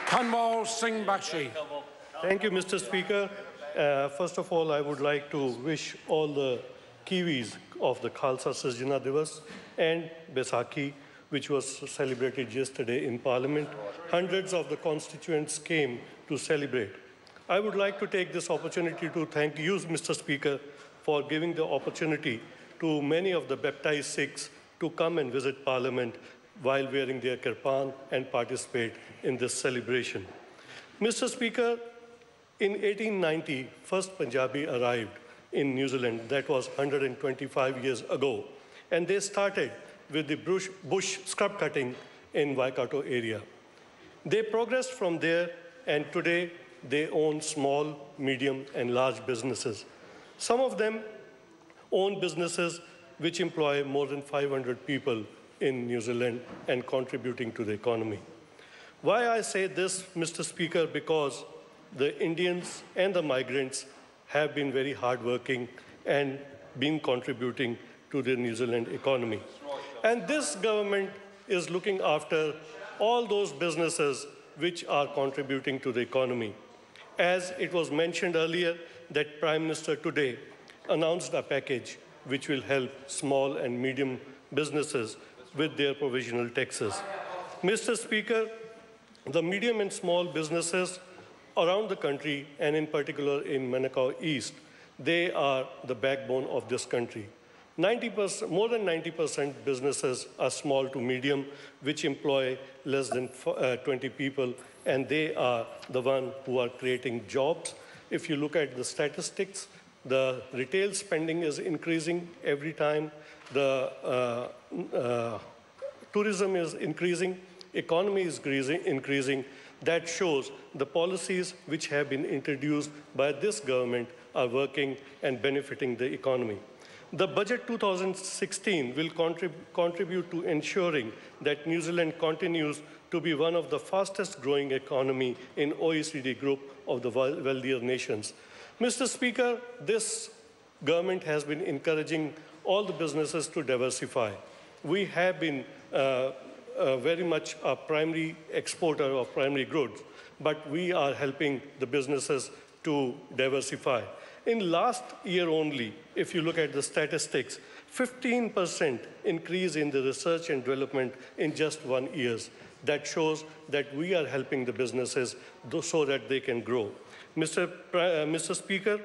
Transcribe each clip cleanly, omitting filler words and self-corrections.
Kanwal Singh Bakshi. Thank you, Mr. Speaker. First of all, I would like to wish all the Kiwis of the Khalsa Sirjana Divas and Baisakhi, which was celebrated yesterday in Parliament. Hundreds of the constituents came to celebrate. I would like to take this opportunity to thank you, Mr. Speaker, for giving the opportunity to many of the baptized Sikhs to come and visit Parliament while wearing their kirpan and participate in this celebration. Mr. Speaker, in 1890, first Punjabi arrived in New Zealand. That was 125 years ago. And they started with the bush scrub cutting in Waikato area. They progressed from there, and today they own small, medium, and large businesses. Some of them own businesses which employ more than 500 people in New Zealand and contributing to the economy. Why I say this, Mr. Speaker, because the Indians and the migrants have been very hardworking and been contributing to the New Zealand economy. And this government is looking after all those businesses which are contributing to the economy. As it was mentioned earlier, that Prime Minister today announced a package which will help small and medium businesses with their provisional taxes. Mr. Speaker, the medium and small businesses around the country, and in particular in Manukau East, they are the backbone of this country. 90%, more than 90% businesses are small to medium, which employ less than 20 people, and they are the ones who are creating jobs. If you look at the statistics, the retail spending is increasing every time. The tourism is increasing, economy is increasing. That shows the policies which have been introduced by this government are working and benefiting the economy. The budget 2016 will contribute to ensuring that New Zealand continues to be one of the fastest growing economy in OECD group of the wealthier nations. Mr. Speaker, this government has been encouraging all the businesses to diversify. We have been very much a primary exporter of primary goods, but we are helping the businesses to diversify. In last year only, if you look at the statistics, 15% increase in the research and development in just 1 year. That shows that we are helping the businesses so that they can grow. Mr. Speaker,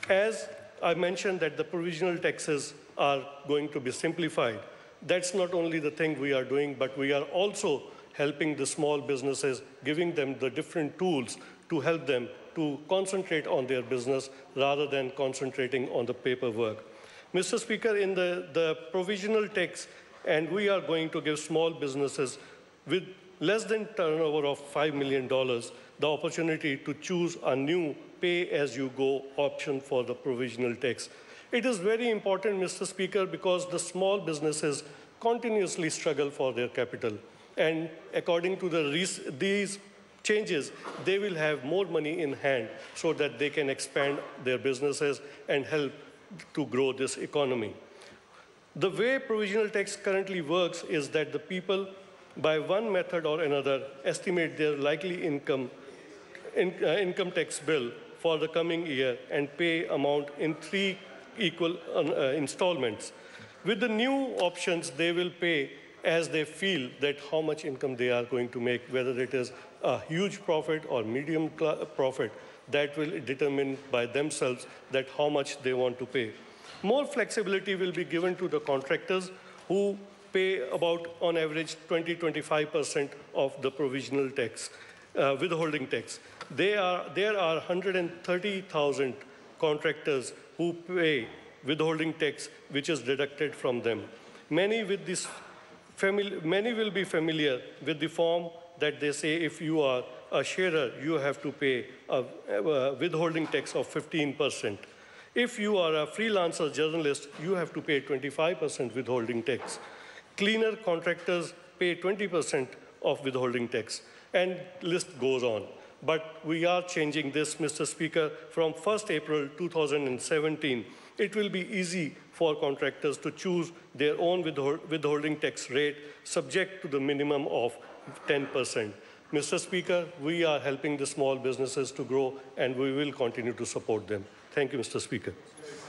as I mentioned that the provisional taxes are going to be simplified, that's not only the thing we are doing, but we are also helping the small businesses, giving them the different tools to help them to concentrate on their business rather than concentrating on the paperwork. Mr. Speaker, in the provisional tax, and we are going to give small businesses with less than turnover of $5 million the opportunity to choose a new pay-as-you-go option for the provisional tax. It is very important, Mr. Speaker, because the small businesses continuously struggle for their capital. And according to these changes, they will have more money in hand so that they can expand their businesses and help to grow this economy. The way provisional tax currently works is that the people, by one method or another, estimate their likely income tax bill for the coming year and pay amount in 3 equal installments. With the new options, they will pay as they feel that how much income they are going to make, whether it is a huge profit or medium profit, that will determine by themselves that how much they want to pay. More flexibility will be given to the contractors who pay about, on average, 20–25% of the provisional tax, withholding tax. There are 130,000 contractors who pay withholding tax, which is deducted from them. Many will be familiar with the form that they say if you are a sharer, you have to pay a withholding tax of 15%. If you are a freelancer journalist, you have to pay 25% withholding tax. Cleaner contractors pay 20% of withholding tax, and list goes on. But we are changing this, Mr. Speaker, from 1st April 2017. It will be easy for contractors to choose their own withholding tax rate subject to the minimum of 10%. Mr. Speaker, we are helping the small businesses to grow and we will continue to support them. Thank you, Mr. Speaker.